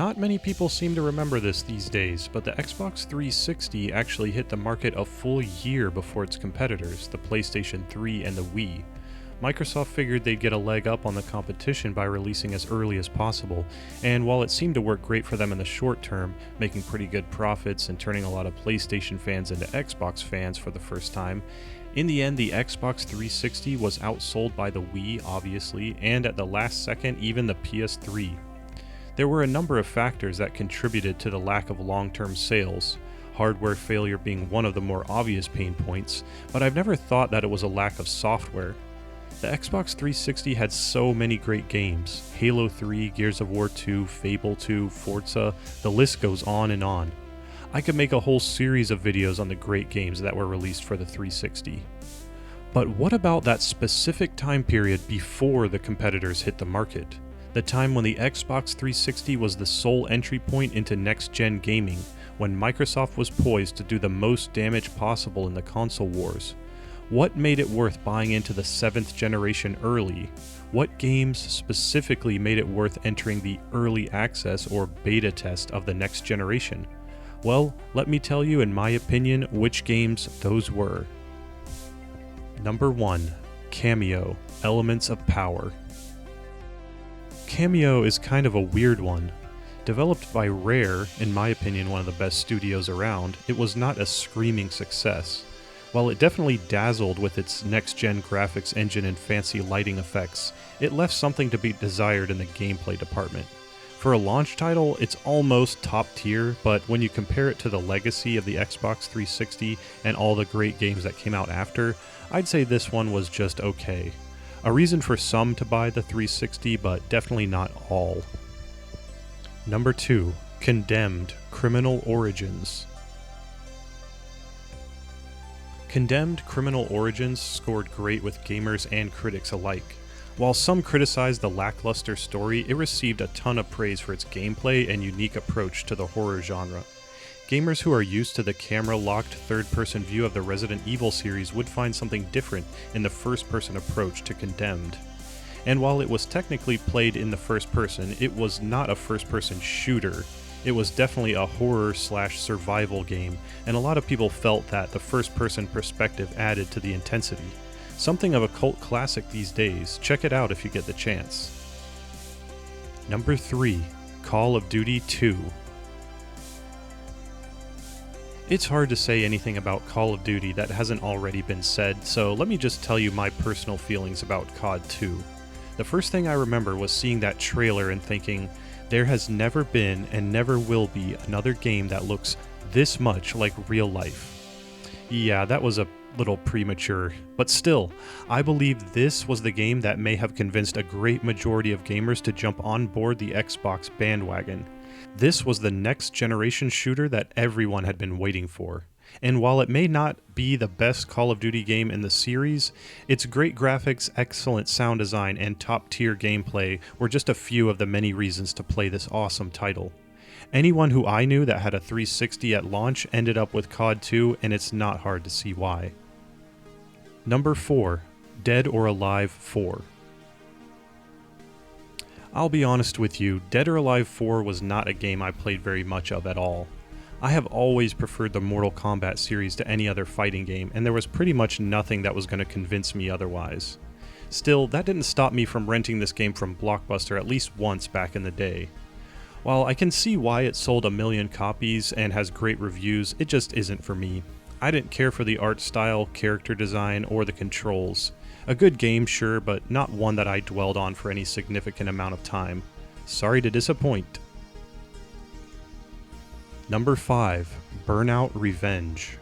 Not many people seem to remember this these days, but the Xbox 360 actually hit the market a full year before its competitors, the PlayStation 3 and the Wii. Microsoft figured they'd get a leg up on the competition by releasing as early as possible, and while it seemed to work great for them in the short term, making pretty good profits and turning a lot of PlayStation fans into Xbox fans for the first time, in the end the Xbox 360 was outsold by the Wii, obviously, and at the last second even the PS3. There were a number of factors that contributed to the lack of long-term sales, hardware failure being one of the more obvious pain points, but I've never thought that it was a lack of software. The Xbox 360 had so many great games: Halo 3, Gears of War 2, Fable 2, Forza, the list goes on and on. I could make a whole series of videos on the great games that were released for the 360. But what about that specific time period before the competitors hit the market? The time when the Xbox 360 was the sole entry point into next-gen gaming, when Microsoft was poised to do the most damage possible in the console wars. What made it worth buying into the 7th generation early? What games specifically made it worth entering the early access or beta test of the next generation? Well, let me tell you in my opinion which games those were. Number 1. Cameo, Elements of Power. Cameo is kind of a weird one. Developed by Rare, in my opinion one of the best studios around, it was not a screaming success. While it definitely dazzled with its next-gen graphics engine and fancy lighting effects, it left something to be desired in the gameplay department. For a launch title, it's almost top tier, but when you compare it to the legacy of the Xbox 360 and all the great games that came out after, I'd say this one was just okay. A reason for some to buy the 360, but definitely not all. Number 2. Condemned, Criminal Origins. Condemned Criminal Origins scored great with gamers and critics alike. While some criticized the lackluster story, it received a ton of praise for its gameplay and unique approach to the horror genre. Gamers who are used to the camera-locked third-person view of the Resident Evil series would find something different in the first-person approach to Condemned. And while it was technically played in the first person, it was not a first-person shooter. It was definitely a horror/survival game, and a lot of people felt that the first-person perspective added to the intensity. Something of a cult classic these days. Check it out if you get the chance. Number 3. Call of Duty 2. It's hard to say anything about Call of Duty that hasn't already been said, so let me just tell you my personal feelings about COD 2. The first thing I remember was seeing that trailer and thinking, there has never been and never will be another game that looks this much like real life. Yeah, that was a little premature, but still, I believe this was the game that may have convinced a great majority of gamers to jump on board the Xbox bandwagon. This was the next generation shooter that everyone had been waiting for. And while it may not be the best Call of Duty game in the series, its great graphics, excellent sound design, and top-tier gameplay were just a few of the many reasons to play this awesome title. Anyone who I knew that had a 360 at launch ended up with COD 2, and it's not hard to see why. Number 4. Dead or Alive 4. I'll be honest with you, Dead or Alive 4 was not a game I played very much of at all. I have always preferred the Mortal Kombat series to any other fighting game, and there was pretty much nothing that was going to convince me otherwise. Still, that didn't stop me from renting this game from Blockbuster at least once back in the day. While I can see why it sold 1 million copies and has great reviews, it just isn't for me. I didn't care for the art style, character design, or the controls. A good game, sure, but not one that I dwelled on for any significant amount of time. Sorry to disappoint. Number 5. Burnout Revenge.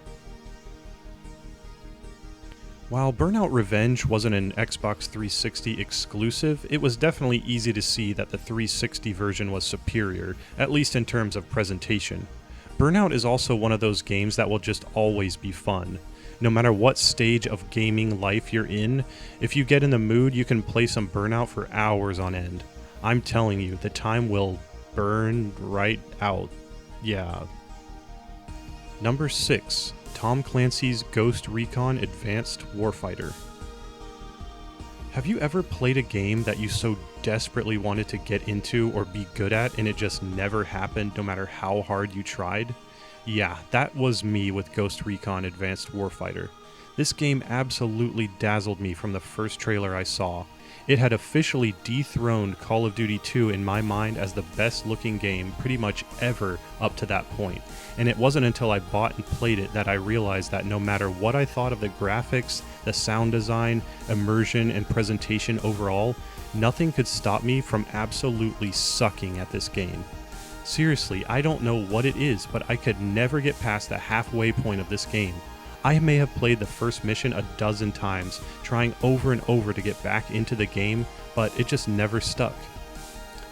While Burnout Revenge wasn't an Xbox 360 exclusive, it was definitely easy to see that the 360 version was superior, at least in terms of presentation. Burnout is also one of those games that will just always be fun. No matter what stage of gaming life you're in, if you get in the mood, you can play some Burnout for hours on end. I'm telling you, the time will burn right out. Yeah. Number 6. Tom Clancy's Ghost Recon Advanced Warfighter. Have you ever played a game that you so desperately wanted to get into or be good at and it just never happened no matter how hard you tried? Yeah, that was me with Ghost Recon Advanced Warfighter. This game absolutely dazzled me from the first trailer I saw. It had officially dethroned Call of Duty 2 in my mind as the best looking game pretty much ever up to that point. And it wasn't until I bought and played it that I realized that no matter what I thought of the graphics, the sound design, immersion, and presentation overall, nothing could stop me from absolutely sucking at this game. Seriously, I don't know what it is, but I could never get past the halfway point of this game. I may have played the first mission a dozen times, trying over and over to get back into the game, but it just never stuck.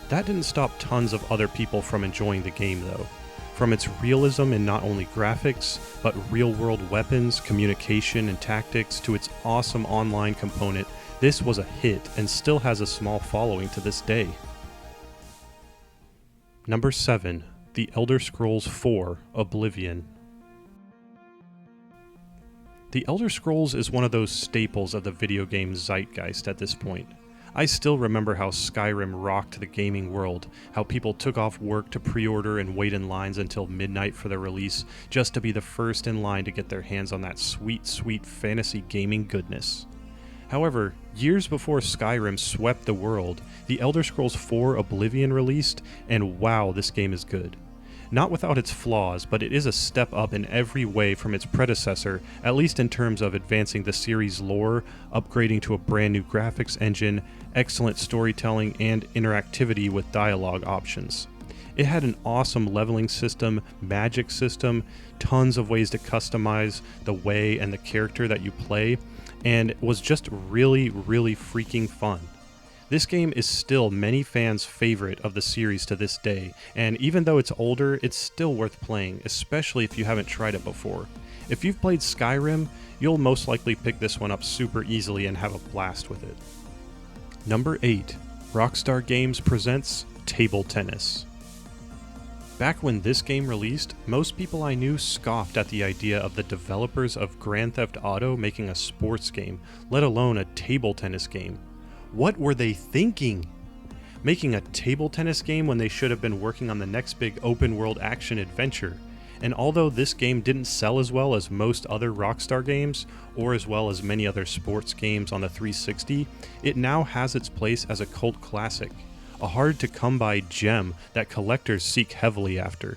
That didn't stop tons of other people from enjoying the game though. From its realism in not only graphics, but real-world weapons, communication, and tactics to its awesome online component, this was a hit and still has a small following to this day. Number 7. The Elder Scrolls IV: Oblivion. The Elder Scrolls is one of those staples of the video game zeitgeist at this point. I still remember how Skyrim rocked the gaming world, how people took off work to pre-order and wait in lines until midnight for the release, just to be the first in line to get their hands on that sweet, sweet fantasy gaming goodness. However, years before Skyrim swept the world, The Elder Scrolls IV: Oblivion released, and wow, this game is good. Not without its flaws, but it is a step up in every way from its predecessor, at least in terms of advancing the series' lore, upgrading to a brand new graphics engine, excellent storytelling, and interactivity with dialogue options. It had an awesome leveling system, magic system, tons of ways to customize the way and the character that you play, and it was just really, really freaking fun. This game is still many fans' favorite of the series to this day, and even though it's older, it's still worth playing, especially if you haven't tried it before. If you've played Skyrim, you'll most likely pick this one up super easily and have a blast with it. Number 8. Rockstar Games presents Table Tennis. Back when this game released, most people I knew scoffed at the idea of the developers of Grand Theft Auto making a sports game, let alone a table tennis game. What were they thinking? Making a table tennis game when they should have been working on the next big open world action adventure. And although this game didn't sell as well as most other Rockstar games, or as well as many other sports games on the 360, it now has its place as a cult classic, a hard to come by gem that collectors seek heavily after.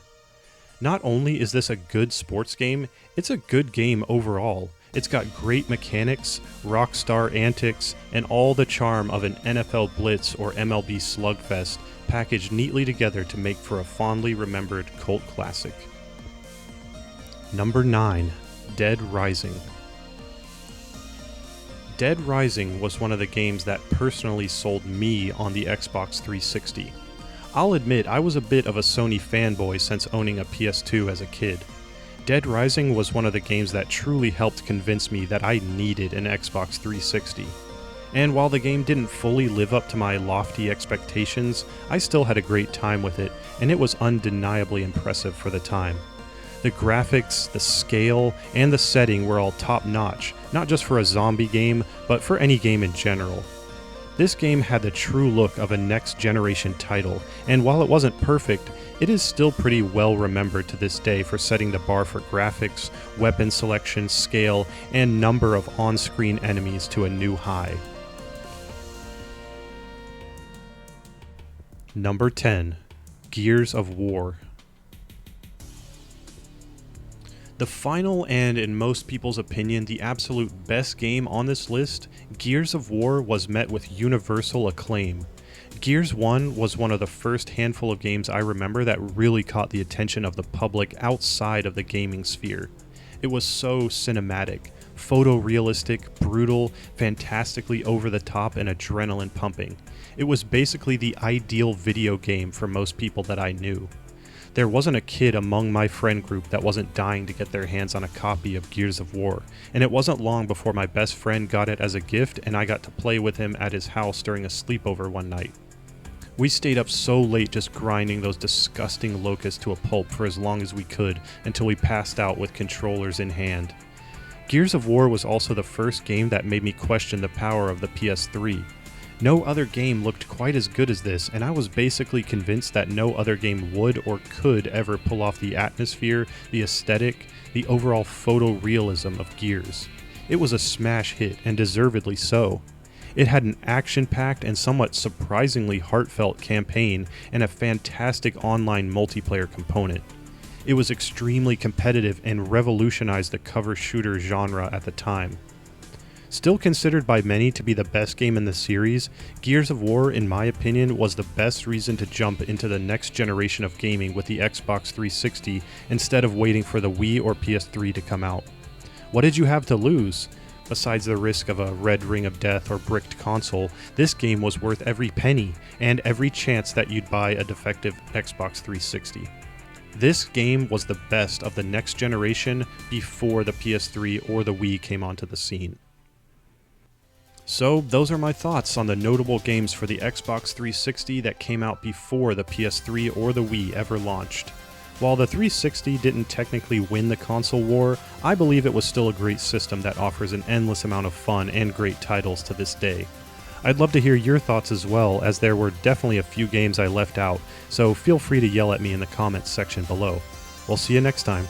Not only is this a good sports game, it's a good game overall. It's got great mechanics, Rockstar antics, and all the charm of an NFL Blitz or MLB Slugfest packaged neatly together to make for a fondly remembered cult classic. Number 9. Dead Rising. Dead Rising was one of the games that personally sold me on the Xbox 360. I'll admit I was a bit of a Sony fanboy since owning a PS2 as a kid. Dead Rising was one of the games that truly helped convince me that I needed an Xbox 360. And while the game didn't fully live up to my lofty expectations, I still had a great time with it, and it was undeniably impressive for the time. The graphics, the scale, and the setting were all top-notch, not just for a zombie game, but for any game in general. This game had the true look of a next-generation title, and while it wasn't perfect, it is still pretty well remembered to this day for setting the bar for graphics, weapon selection, scale, and number of on-screen enemies to a new high. Number 10. Gears of War. The final and, in most people's opinion, the absolute best game on this list, Gears of War was met with universal acclaim. Gears 1 was one of the first handful of games I remember that really caught the attention of the public outside of the gaming sphere. It was so cinematic, photorealistic, brutal, fantastically over the top, and adrenaline pumping. It was basically the ideal video game for most people that I knew. There wasn't a kid among my friend group that wasn't dying to get their hands on a copy of Gears of War, and it wasn't long before my best friend got it as a gift and I got to play with him at his house during a sleepover one night. We stayed up so late just grinding those disgusting locusts to a pulp for as long as we could until we passed out with controllers in hand. Gears of War was also the first game that made me question the power of the PS3. No other game looked quite as good as this, and I was basically convinced that no other game would or could ever pull off the atmosphere, the aesthetic, the overall photorealism of Gears. It was a smash hit, and deservedly so. It had an action-packed and somewhat surprisingly heartfelt campaign and a fantastic online multiplayer component. It was extremely competitive and revolutionized the cover shooter genre at the time. Still considered by many to be the best game in the series, Gears of War, in my opinion, was the best reason to jump into the next generation of gaming with the Xbox 360 instead of waiting for the Wii or PS3 to come out. What did you have to lose? Besides the risk of a red ring of death or bricked console, this game was worth every penny and every chance that you'd buy a defective Xbox 360. This game was the best of the next generation before the PS3 or the Wii came onto the scene. So, those are my thoughts on the notable games for the Xbox 360 that came out before the PS3 or the Wii ever launched. While the 360 didn't technically win the console war, I believe it was still a great system that offers an endless amount of fun and great titles to this day. I'd love to hear your thoughts as well, as there were definitely a few games I left out, so feel free to yell at me in the comments section below. We'll see you next time.